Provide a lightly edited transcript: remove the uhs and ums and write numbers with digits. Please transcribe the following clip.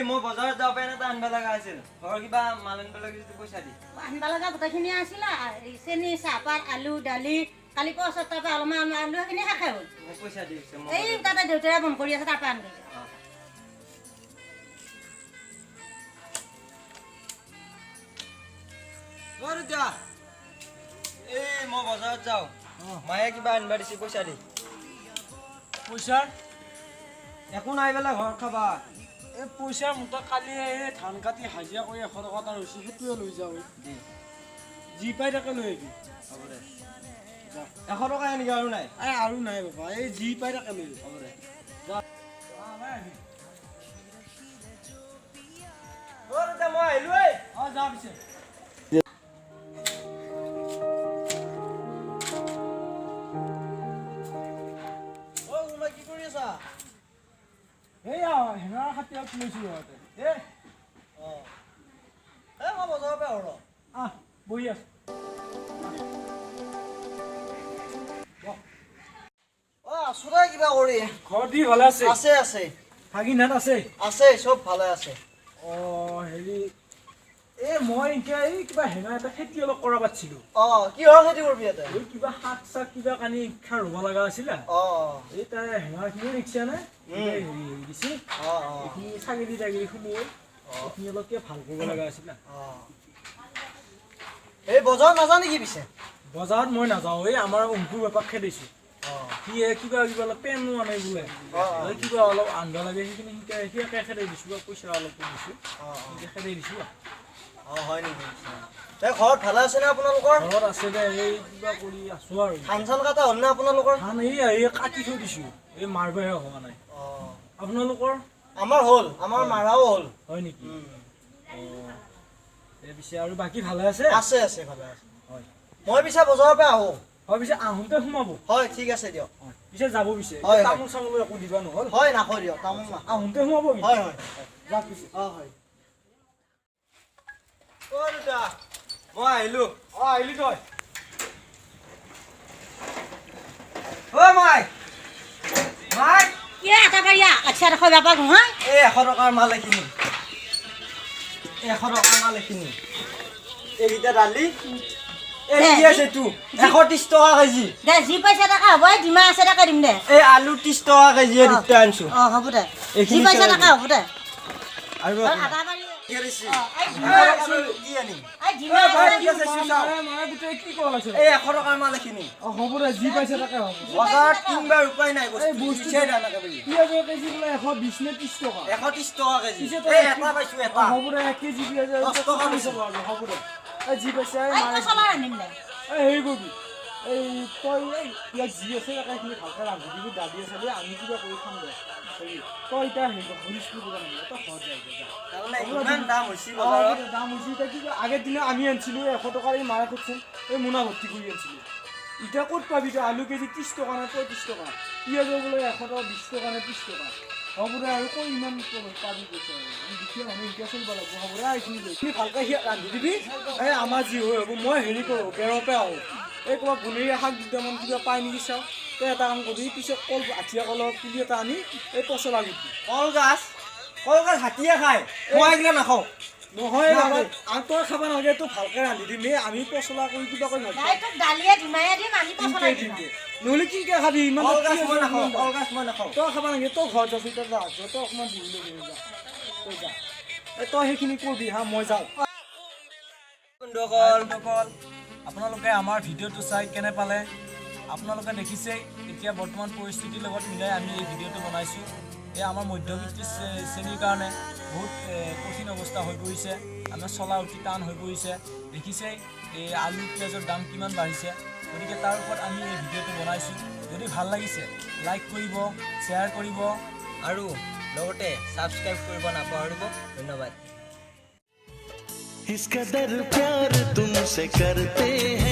মই বজাৰত যাব পাৰি এটা আনবা লগা আছিল ঘৰৰ কিবা মাল আনবা লাগি পইচা দি আনবা লগা গোটেইখিনি আছিলে চেনি চাহপাত আলু দালি কালি পইচা তাৰপৰা অলপমান আলু সেইখিনি শেষে হ'ল মই পইচা দি দিছে এই তাতে দেউতাৰে বন্ধ কৰি আছে তাৰপৰা আনবি এই মই বজাৰত যাওঁ মায়ে কিবা আনবা দিছে পইচা দি পইচাৰ একো নাই বেলা ঘৰত খাবা এই পইচাৰ মোটা কালি এই ধান কাটি হাজিৰা কৰি 100 টকা এটা ৰৈছে সেইটোৱে লৈ যাওঁ যি পাই তাকে লৈ আহিবি হ'ব দে 100 টকা এনেকৈ আৰু নাই এই আৰু নাই বাবা এই যি পাই তাকে লৈ হ'ব দে মই আহিলো যা পিছে কি কৰি আছা এইয়া হেঙাৰ খাতিৰত লৈছোঁ ঘৰতে মই বজাৰৰ পৰা আৰু আহ বহি আছো আছো দে কিবা কৰি ঘৰত দি ভালে আছে আছে আছে ভাগিনহাত আছে আছে চব ভালে আছে হেৰি এই মই এতিয়া এই কিবা হেঙা এটা খেতি অলপ কৰা পাতিছিলোঁ কিহৰ খেতি কৰিবি ইয়াতে এই কিবা শাক চাক কিবা কানি খাৰ ৰুব লগা আছিলে এই তাৰে হেঙাৰখিনি ৰিক্সা নে হেৰি দিছে এইখিনি ছাগলী তাগলী সোমোৱাই এইখিনি অলপ কিবা ভাল কৰিব লগা আছিলে এই বজাৰ নাজানে কি পিছে বজাৰত মই নাযাওঁ এই আমাৰ অংকুৰ বেপাক খেদিছোঁ সি কিবা কিবা অলপ পেনো আনে বোলে কিবা অলপ আনবা লাগে সেইখিনি সিয়াকে খেদাই দিছোঁ বা পইচা অলপ দিছোঁ খেদাই দিছোঁ হয় নেকি ঘৰত ভালে আছে নে আপোনালোকৰ ঘৰত আছে দে এই কিবা কৰি আছোঁ আৰু ধান চান কাটা হ'ল নে আপোনালোকৰ ধান এই কাটি থৈ দিছোঁ এই মাৰবহে হোৱা নাই আপোনালোকৰ আমাৰ হ'ল আমাৰ মাৰাও হ'ল হয় নেকি পিছে আৰু বাকী ভালে আছে আছে আছে ভালে আছে হয় মই পিছে বজাৰৰ পৰা আহোঁ হয় পিছে আহোঁতে সোমাব হয় ঠিক আছে দিয়ক পিছে যাব পিছে তামোল চামোল একো দিবা নহ'ল হয় নাখাওঁ দিয়ক তামোল না আহোঁতে সোমাব হয় হয় যাওক পিছে হয় দেউতা মই আহিলো আহিলি তই মাই মাই কি এটা পাৰিয়া আচ্ছা দেখুৱাই বাপা নহয় এই 100 টকাৰ মাল এইখিনি 100 টকাৰ মাল এইখিনি এইকেইটা দালি এই আছে তো 130 টকা কেজি দে যি পইচা টকা হ'ব যিমান আছে তাকে দিম দে এই আলু 30 টকা কেজি দুটা আনছো হ'ব দে যি পইচা টকা হ'ব দে আৰু আদা পাৰি কি আনিছি কি আনি এই যিমান কি কল আছে এই 100 টকাৰ মাল এইখিনি হ'ব দে যি পাইছে তাকে হ'ব বজাৰত কিনবাৰ উপায় নাই বস্তু পিঁয়াজ কেজি বোলে 120 নে 30 টকা 130 টকা কেজি এই এটা পাইছো এটা হ'ব দে 1 কেজি পিঁয়াজ 10 টকা লৈছো হ'ব দে যি পাইছে চলা আনিম দে হেৰি কৰিবি এই তই ইয়াত যি আছে তাকে এইখিনি ভালকৈ ৰান্ধি দিবি দালি চালি আমি কিবা কৰি খাম দে তই এতিয়া হেৰি হৰিশপুৰ দোকান তই ঘৰত ইমান দাম হৈছে বজাৰত দাম হৈছে এতিয়া কি আগৰ দিনা আমি আনিছিলোঁ 100 টকাৰ এই মাৰা খুচোন এই মোনা ভৰ্তি কৰি আনিছিলোঁ এতিয়া ক'ত পাবি তই আলু কেজি 30 টকা নে 35 টকা পিঁয়াজৰ বোলে 100 টকা 20 টকা নে 30 টকা হ'ব দে আৰু কৈ ইমান পাবি কৈছে আমি দুখীয়া মানুহ এতিয়া চলিব লাগিব হ'ব দে এইখিনি লৈ ভালকৈ ৰান্ধি দিবি এই আমাৰ যি হৈ হ'ব মই হেৰি কৰোঁ বেৰৰ পৰা আহোঁ এই ক'ৰবাত বনৰীয়া শাক দুটামান কিবা পাই নেকি চাওঁ তই এটা কাম কৰিবি পিছত কল আঠিয়া কলৰ পুলি এটা আনি এই পচলা গুটি কলগাছ হাতীয়ে খায় মই এইগিলা নাখাওঁ নহয় তই খাব নালাগে তই ভালকৈ ৰান্ধি দিম আমি পচলা কৰি কিবা কৰি দালিয়ে ধুমাইয়ে দিম আমি পচলা দিম নহ'লে কিনকে খাবি ইমান কলগাছ মই নাখাওঁ তই খাব নালাগে তই ঘৰত যাবি তই যা তই অকণমান দিবলৈ যা তই যা তই সেইখিনি কৰিবি হা মই যাওঁ বন্ধুসকল আপোনালোকে আমাৰ ভিডিঅ'টো চাই কেনে পালে আপোনালোকে দেখিছেই এতিয়া বৰ্তমান পৰিস্থিতিৰ লগত মিলাই আমি এই ভিডিঅ'টো বনাইছোঁ এই আমাৰ মধ্যবিত্ত শ্ৰেণীৰ কাৰণে বহুত কঠিন অৱস্থা হৈ পৰিছে আমাৰ চলা অতি টান হৈ পৰিছে দেখিছেই এই আলু পিঁয়াজৰ দাম কিমান বাঢ়িছে গতিকে তাৰ ওপৰত আমি এই ভিডিঅ'টো বনাইছোঁ যদি ভাল লাগিছে লাইক কৰিব শ্বেয়াৰ কৰিব আৰু লগতে সাবস্ক্ৰাইব কৰিব নাপাহৰিব ধন্যবাদ इस कदर प्यार तुमसे करते हैं